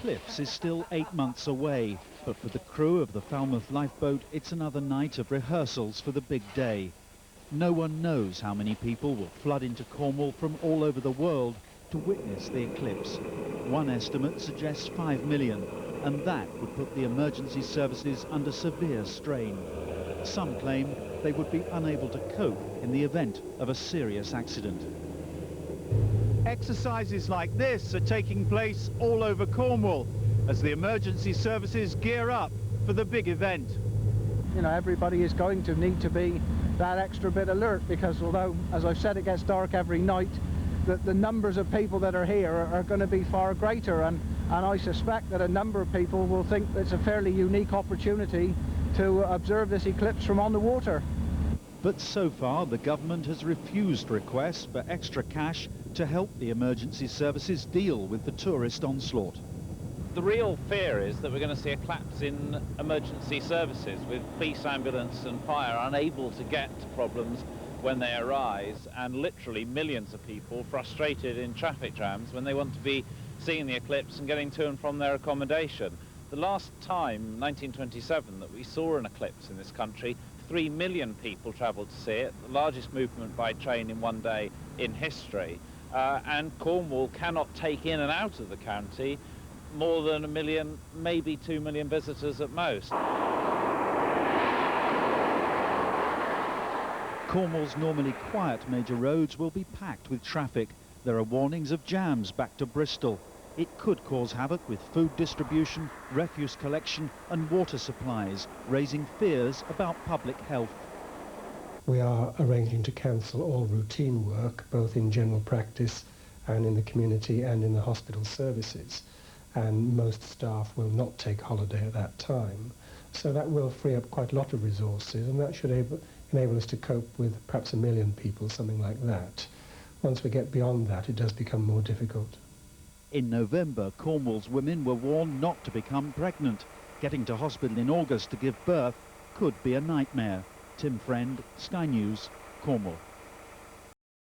Eclipse is still 8 months away, but for the crew of the Falmouth lifeboat, it's another night of rehearsals for the big day. No one knows how many people will flood into Cornwall from all over the world to witness the eclipse. One estimate suggests 5 million, and that would put the emergency services under severe strain. Some claim they would be unable to cope in the event of a serious accident. Exercises like this are taking place all over Cornwall as the emergency services gear up for the big event. You know, everybody is going to need to be that extra bit alert, because although, as I've said, it gets dark every night, the numbers of people that are here are going to be far greater, and I suspect that a number of people will think it's a fairly unique opportunity to observe this eclipse from on the water. But so far, the government has refused requests for extra cash to help the emergency services deal with the tourist onslaught. The real fear is that we're going to see a collapse in emergency services, with police, ambulance and fire unable to get to problems when they arise, and literally millions of people frustrated in traffic jams when they want to be seeing the eclipse and getting to and from their accommodation. The last time, 1927, that we saw an eclipse in this country, 3 million people travelled to see it, the largest movement by train in one day in history. And Cornwall cannot take in and out of the county more than 1 million, maybe 2 million visitors at most. Cornwall's normally quiet major roads will be packed with traffic. There are warnings of jams back to Bristol. It could cause havoc with food distribution, refuse collection and water supplies, raising fears about public health. We are arranging to cancel all routine work, both in general practice and in the community and in the hospital services. And most staff will not take holiday at that time. So that will free up quite a lot of resources, and that should enable us to cope with perhaps 1 million people, something like that. Once we get beyond that, it does become more difficult. In November, Cornwall's women were warned not to become pregnant. Getting to hospital in August to give birth could be a nightmare. Tim Friend, Sky News, Cornwall.